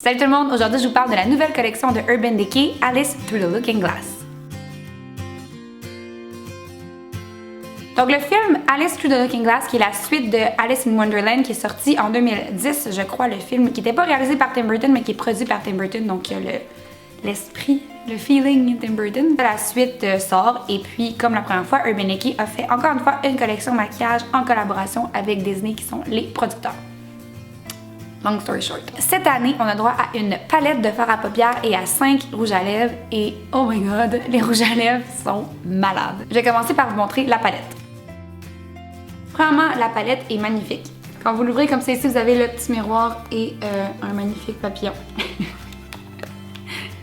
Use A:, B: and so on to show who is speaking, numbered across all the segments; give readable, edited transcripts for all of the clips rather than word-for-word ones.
A: Salut tout le monde, aujourd'hui je vous parle de la nouvelle collection de Urban Decay, Alice Through the Looking Glass. Donc le film Alice Through the Looking Glass, qui est la suite de Alice in Wonderland, qui est sorti en 2010, je crois, le film, qui n'était pas réalisé par Tim Burton, mais qui est produit par Tim Burton, donc l'esprit, le feeling Tim Burton. La suite sort, et puis comme la première fois, Urban Decay a fait encore une fois une collection maquillage en collaboration avec Disney, qui sont les producteurs. Long story short. Cette année, on a droit à une palette de fard à paupières et à 5 rouges à lèvres, et oh my god, les rouges à lèvres sont malades. Je vais commencer par vous montrer la palette. Premièrement, la palette est magnifique. Quand vous l'ouvrez comme ça ici, vous avez le petit miroir et un magnifique papillon.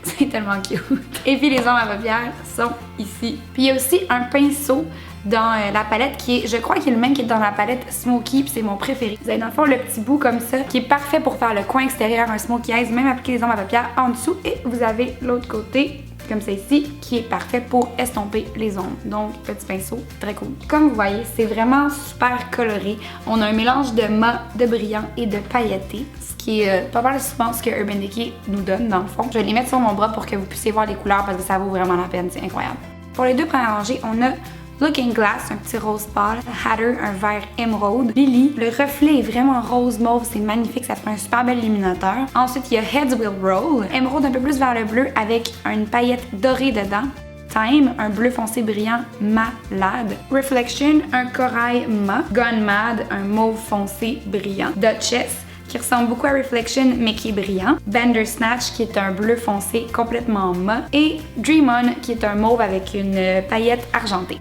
A: C'est tellement cute. Et puis les ombres à paupières sont ici. Puis il y a aussi un pinceau dans la palette qui est, je crois qu'il est le même qui est dans la palette Smoky, puis c'est mon préféré. Vous avez dans le fond le petit bout comme ça qui est parfait pour faire le coin extérieur, un Smoky Eyes, même appliquer les ombres à paupières en dessous. Et vous avez l'autre côté, comme ça ici, qui est parfait pour estomper les ombres. Donc, petit pinceau, très cool. Comme vous voyez, c'est vraiment super coloré. On a un mélange de mat, de brillant et de pailleté, ce qui est pas mal souvent ce que Urban Decay nous donne dans le fond. Je vais les mettre sur mon bras pour que vous puissiez voir les couleurs parce que ça vaut vraiment la peine, c'est incroyable. Pour les deux premières rangées, on a Looking Glass, un petit rose pâle, Hatter, un vert émeraude, Lily, le reflet est vraiment rose mauve, c'est magnifique, ça fait un super bel illuminateur. Ensuite, il y a Heads Will Roll, émeraude un peu plus vers le bleu avec une paillette dorée dedans. Time, un bleu foncé brillant malade. Reflection, un corail mat. Gone Mad, un mauve foncé brillant. Duchess, qui ressemble beaucoup à Reflection mais qui est brillant. Bandersnatch, qui est un bleu foncé complètement mat. Et Dream On, qui est un mauve avec une paillette argentée.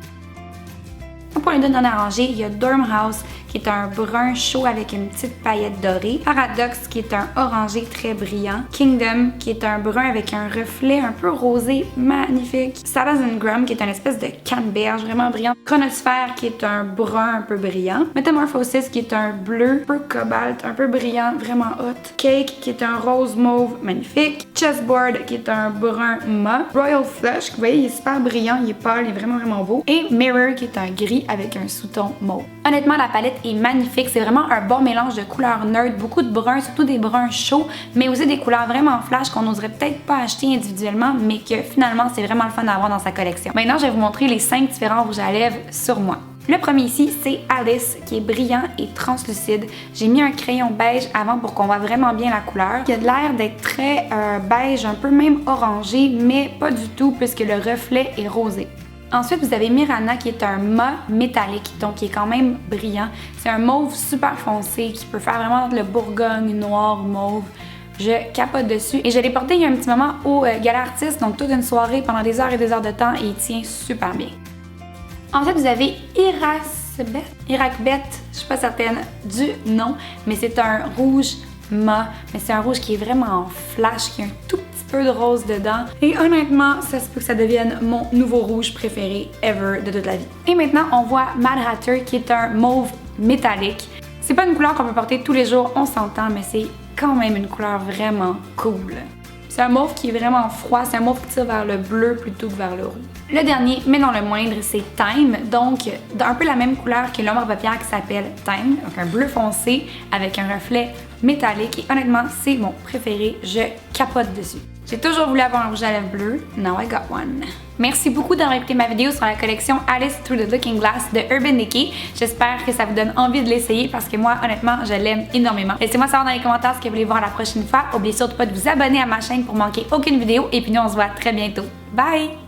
A: Pour les deux dernières rangées, il y a Dormhouse qui est un brun chaud avec une petite paillette dorée. Paradox qui est un orangé très brillant. Kingdom qui est un brun avec un reflet un peu rosé magnifique. Salaz and Grum qui est une espèce de canneberge vraiment brillant. Chronosphère qui est un brun un peu brillant. Metamorphosis qui est un bleu un peu cobalt, un peu brillant, vraiment hot. Cake qui est un rose mauve magnifique. Chessboard qui est un brun mat. Royal Flush, vous voyez, il est super brillant, il est pâle, il est vraiment beau. Et Mirror qui est un gris avec un sous-ton mauve. Honnêtement, la palette est magnifique, c'est vraiment un bon mélange de couleurs neutres, beaucoup de bruns, surtout des bruns chauds, mais aussi des couleurs vraiment flash qu'on n'oserait peut-être pas acheter individuellement, mais que finalement c'est vraiment le fun d'avoir dans sa collection. Maintenant, je vais vous montrer les 5 différents rouges à lèvres sur moi. Le premier ici, c'est Alice, qui est brillant et translucide. J'ai mis un crayon beige avant pour qu'on voit vraiment bien la couleur. Il a l'air d'être très beige, un peu même orangé, mais pas du tout puisque le reflet est rosé. Ensuite, vous avez Mirana qui est un mat métallique, donc qui est quand même brillant. C'est un mauve super foncé qui peut faire vraiment le bourgogne noir mauve. Je capote dessus et je l'ai porté il y a un petit moment au Gala Artiste, donc toute une soirée pendant des heures et des heures de temps et il tient super bien. Ensuite, vous avez Irakbet, je suis pas certaine du nom, mais c'est un rouge mat, mais c'est un rouge qui est vraiment en flash, qui a un tout petit peu de rose dedans. Et honnêtement, ça se peut que ça devienne mon nouveau rouge préféré ever de toute la vie. Et maintenant, on voit Mad Hatter qui est un mauve métallique. C'est pas une couleur qu'on peut porter tous les jours, on s'entend, mais c'est quand même une couleur vraiment cool. C'est un mauve qui est vraiment froid, c'est un mauve qui tire vers le bleu plutôt que vers le rouge. Le dernier, mais non le moindre, c'est Time, donc un peu la même couleur que l'ombre à paupières qui s'appelle Time, donc un bleu foncé avec un reflet métallique et honnêtement, c'est mon préféré, je capote dessus. J'ai toujours voulu avoir un rouge à lèvres bleu, now I got one. Merci beaucoup d'avoir écouté ma vidéo sur la collection Alice Through the Looking Glass de Urban Decay. J'espère que ça vous donne envie de l'essayer parce que moi, honnêtement, je l'aime énormément. Laissez-moi savoir dans les commentaires ce que vous voulez voir la prochaine fois. N'oubliez surtout pas de vous abonner à ma chaîne pour manquer aucune vidéo et puis nous, on se voit très bientôt. Bye!